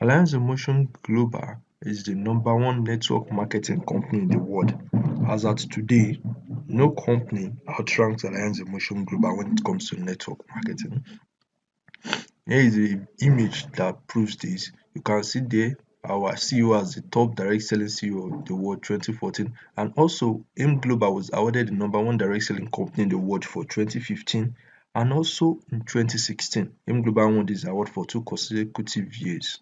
Alliance Emotion Global is the #1 network marketing company in the world. As at today, no company outranks Alliance Emotion Global when it comes to network marketing. Here is an image that proves this. You can see there our CEO as the top direct selling CEO of the world 2014, and also AIM Global was awarded the #1 direct selling company in the world for 2015, and also in 2016 AIM Global won this award for 2 consecutive years.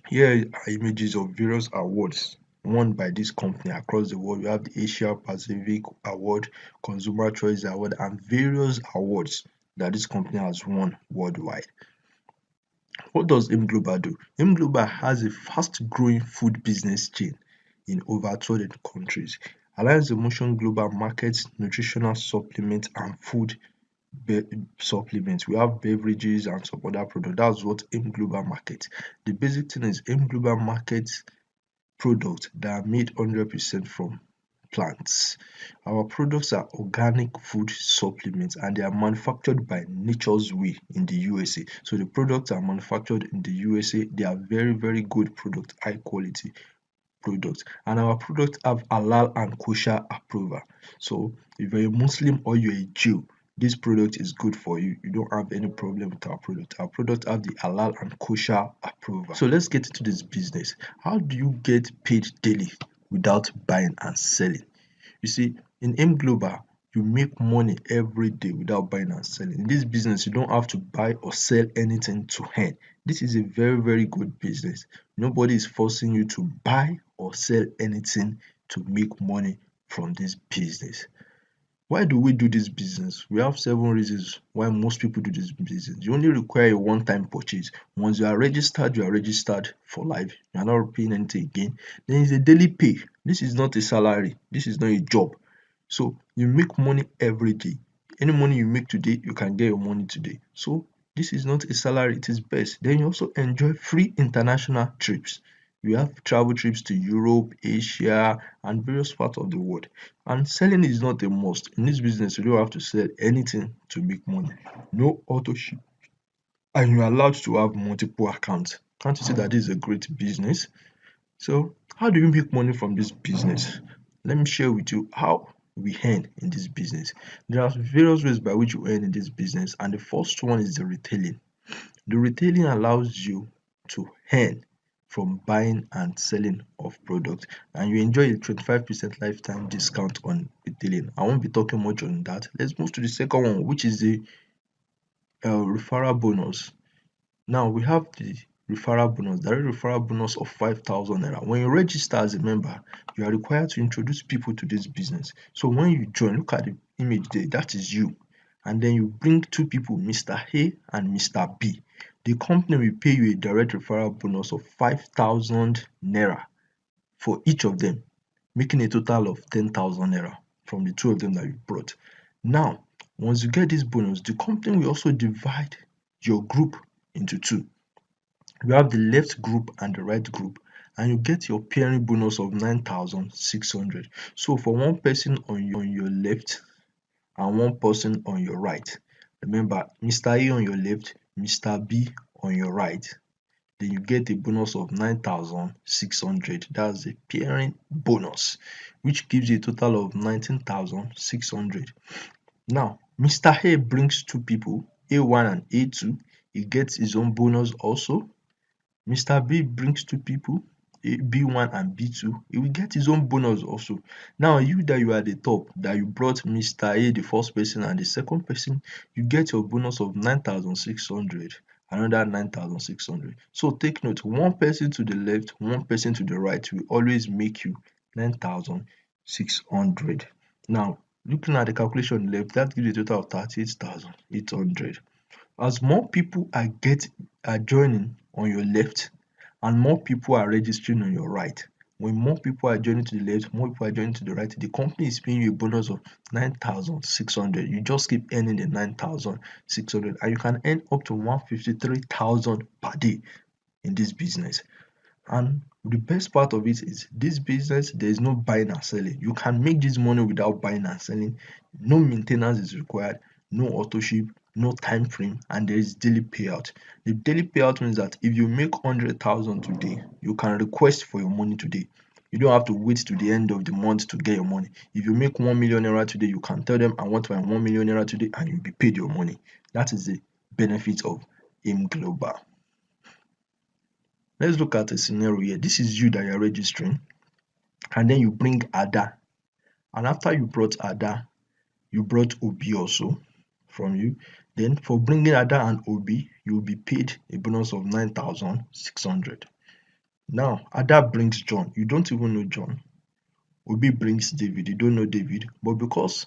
Here are images of various awards won by this company across the world. We have the Asia Pacific Award, Consumer Choice Award, and various awards that this company has won worldwide. What does AIM Global do? AIM Global has a fast-growing food business chain in over 200 countries. Alliance Emotion Global markets nutritional supplements and food supplements. We have beverages and some other products. That's what AIM Global markets. The basic thing is AIM Global markets products that are made 100% from plants. Our products are organic food supplements and they are manufactured by Nature's Way in the USA. So the products are manufactured in the USA. They are very good products, high quality products, and our products have halal and kosher approval. So if you're a Muslim or you're a Jew, this product is good for you. You don't have any problem with our product. Our product have the halal and kosher approval. So let's get into this business. How do you get paid daily without buying and selling? You see, in AIM Global, you make money every day without buying and selling. In this business, you don't have to buy or sell anything to earn. This is a very good business. Nobody is forcing you to buy or sell anything to make money from this business. Why do we do this business? We have 7 reasons why most people do this business. You only require a one-time purchase. Once you are registered for life. You are not paying anything again. Then it's a daily pay. This is not a salary. This is not a job. So you make money every day. Any money you make today, you can get your money today. So this is not a salary, it is best. Then you also enjoy free international trips. You have travel trips to Europe, Asia, and various parts of the world. And selling is not a must. In this business, you don't have to sell anything to make money. No auto ship. And you're allowed to have multiple accounts. Can't you see that this is a great business? So how do you make money from this business? Let me share with you how we earn in this business. There are various ways by which you earn in this business, and the first one is the retailing. The retailing allows you to earn from buying and selling of products, and you enjoy a 25% lifetime discount on retailing. I won't be talking much on that. Let's move to the second one, which is the referral bonus. Now we have the referral bonus, direct referral bonus of 5,000 naira. When you register as a member, you are required to introduce people to this business. So when you join, look at the image there, that is you. And then you bring 2 people, Mr. A and Mr. B. The company will pay you a direct referral bonus of 5,000 naira for each of them, making a total of 10,000 naira from the 2 of them that you brought. Now, once you get this bonus, the company will also divide your group into 2. You have the left group and the right group, and you get your pairing bonus of 9,600. So for one person on your left and one person on your right, remember Mr. A on your left, Mr. B on your right, then you get a bonus of 9,600. That's the pairing bonus, which gives you a total of 19,600. Now Mr. A brings 2 people, A1 and A2. He gets his own bonus also. Mr. B brings 2 people, B1 and B2. He will get his own bonus also. Now you that you are at the top, that you brought Mr. A, the first person, and the second person, you get your bonus of 9,600, another 9,600. So take note, one person to the left, one person to the right will always make you 9,600. Now looking at the calculation left, that gives you a total of 38,800. As more people are joining on your left and more people are registering on your right, when more people are joining to the left, more people are joining to the right, the company is paying you a bonus of 9,600. You just keep earning the 9,600, and you can earn up to 153,000 per day in this business. And the best part of it is, this business, there is no buying and selling. You can make this money without buying and selling. No maintenance is required, no auto ship, no time frame, and there is daily payout. The daily payout means that if you make 100,000 today, you can request for your money today. You don't have to wait to the end of the month to get your money. If you make 1 million naira today, you can tell them, I want my 1 million naira today, and you'll be paid your money. That is the benefit of AIM Global. Let's look at a scenario here. This is you that you're registering, and then you bring Ada. And after you brought Ada, you brought Obi also from you. Then for bringing Ada and Obi, you will be paid a bonus of 9,600. Now, Ada brings John. You don't even know John. Obi brings David. You don't know David. But because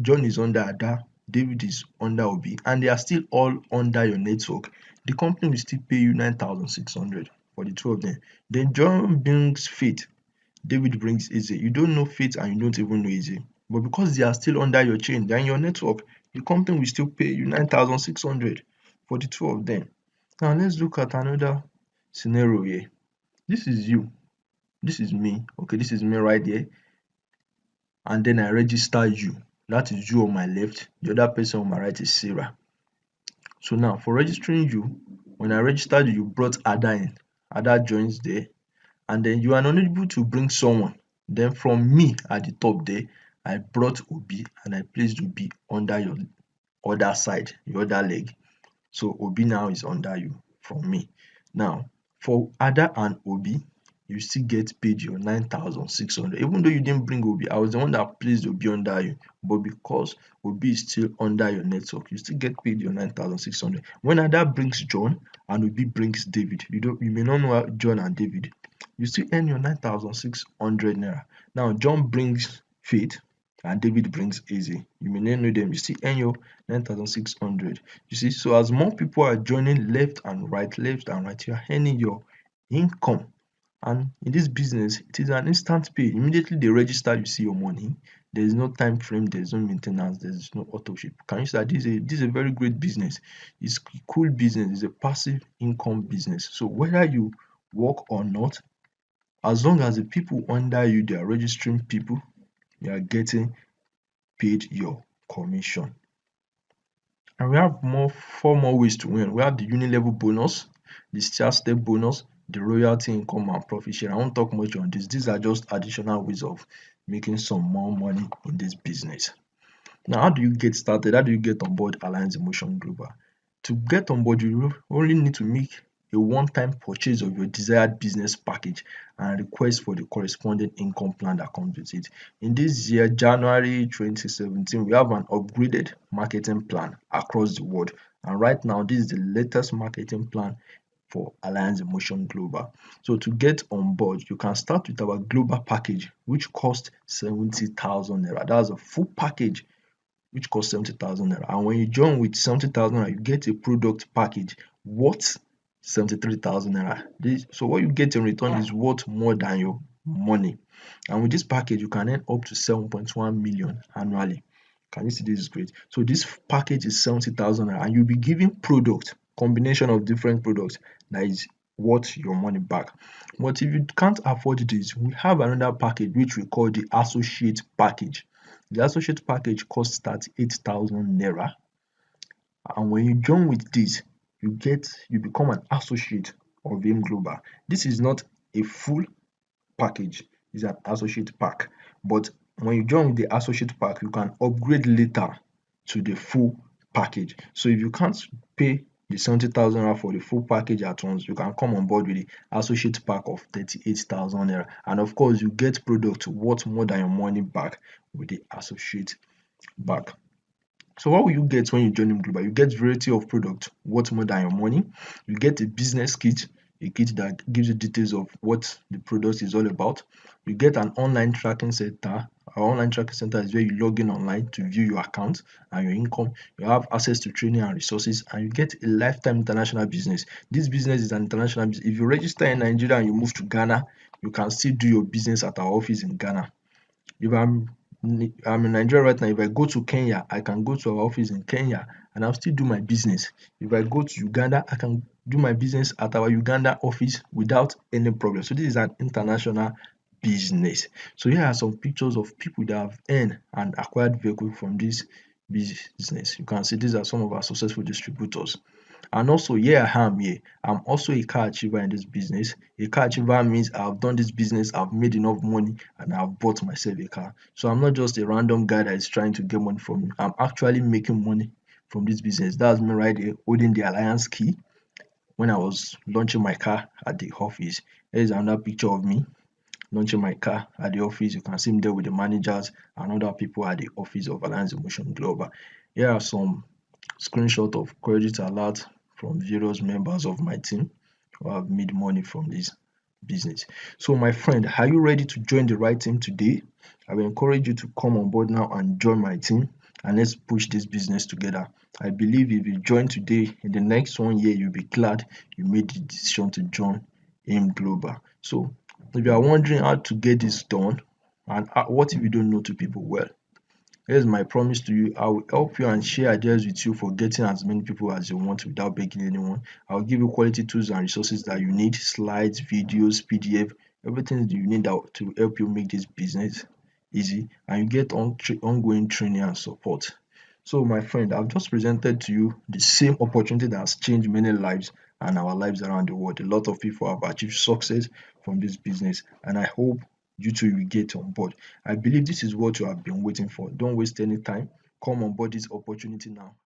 John is under Ada, David is under Obi, and they are still all under your network, the company will still pay you 9,600 for the two of them. Then John brings Faith. David brings Eze. You don't know Faith and you don't even know Eze. But because they are still under your chain, they're in your network, the company will still pay you 9,600 for the two of them. Now let's look at another scenario here. This is you. This is me. Okay, this is me right here. And then I register you. That is you on my left. The other person on my right is Sarah. So now for registering you, when I registered you, you brought Ada in. Ada joins there. And then you are unable to bring someone. Then from me at the top there, I brought Obi and I placed Obi under your other side, your other leg. So Obi now is under you from me. Now for Ada and Obi, you still get paid your 9,600. Even though you didn't bring Obi, I was the one that placed Obi under you. But because Obi is still under your network, you still get paid your 9,600. When Ada brings John and Obi brings David, you may not know John and David, you still earn your 9,600 naira. Now John brings Faith and David brings Eze. You may not know them, you still earn your 9,600. You see, so as more people are joining left and right, you are earning your income. And in this business, it is an instant pay. Immediately they register, you see your money. There is no time frame, there is no maintenance, there is no auto ship. Can you see that this is a very great business? It's a cool business, it's a passive income business. So whether you work or not, as long as the people under you, they are registering people, you are getting paid your commission. And we have 4 more ways to win. We have the uni-level bonus, the step bonus, the royalty income, and profit share. I won't talk much on this. These are just additional ways of making some more money in this business. Now, how do you get started? How do you get on board Alliance Emotion Global? To get on board, you only need to make a one-time purchase of your desired business package and request for the corresponding income plan that comes with it. In this year, January 2017, we have an upgraded marketing plan across the world, and right now this is the latest marketing plan for Alliance Emotion Global. So to get on board, you can start with our global package, which costs 70,000 naira. That's a full package which costs 70,000 naira. And when you join with 70,000 naira, you get a product package worth 73,000 naira. So what you get in return is worth more than your money. And with this package, you can earn up to 7.1 million annually. Can you see this is great? So this package is 70,000 naira, and you'll be given product, combination of different products that is worth your money back. But if you can't afford this, we have another package which we call the associate package. The associate package costs 38,000 naira, and when you join with this, you become an associate of AIM Global. This is not a full package, it's an associate pack. But when you join with the associate pack, you can upgrade later to the full package. So if you can't pay the 70,000 naira for the full package at once, you can come on board with the associate pack of 38,000 naira. And of course, you get product worth more than your money back with the associate pack. So what will you get when you join AIM Global? You get variety of products worth more than your money. You get a business kit, a kit that gives you details of what the product is all about. You get an online tracking center. Our online tracking center is where you log in online to view your account and your income. You have access to training and resources, and you get a lifetime international business. This business is an international business. If you register in Nigeria and you move to Ghana, you can still do your business at our office in Ghana. If I'm in Nigeria right now, if I go to Kenya, I can go to our office in Kenya and I'll still do my business. If I go to Uganda, I can do my business at our Uganda office without any problem. So this is an international business. So here are some pictures of people that have earned and acquired vehicle from this business. You can see these are some of our successful distributors. And also, here I am here. I'm also a car achiever in this business. A car achiever means I've done this business, I've made enough money, and I've bought myself a car. So I'm not just a random guy that is trying to get money from me. I'm actually making money from this business. That's me right there holding the Alliance key when I was launching my car at the office. Here's another picture of me launching my car at the office. You can see me there with the managers and other people at the office of Alliance Emotion Global. Here are some screenshot of credit alert from various members of my team who have made money from this business. So my friend, are you ready to join the right team today? I will encourage you to come on board now and join my team, and let's push this business together. I believe if you join today, in the next 1 year, you'll be glad you made the decision to join AIM Global. So if you are wondering how to get this done, and what if you don't know two people well, here's my promise to you. I will help you and share ideas with you for getting as many people as you want without begging anyone. I'll give you quality tools and resources that you need, slides, videos, PDF, everything you need to help you make this business easy, and you get ongoing training and support. So my friend, I've just presented to you the same opportunity that has changed many lives and our lives around the world. A lot of people have achieved success from this business, and I hope you too will get on board. I believe this is what you have been waiting for. Don't waste any time. Come on board this opportunity now.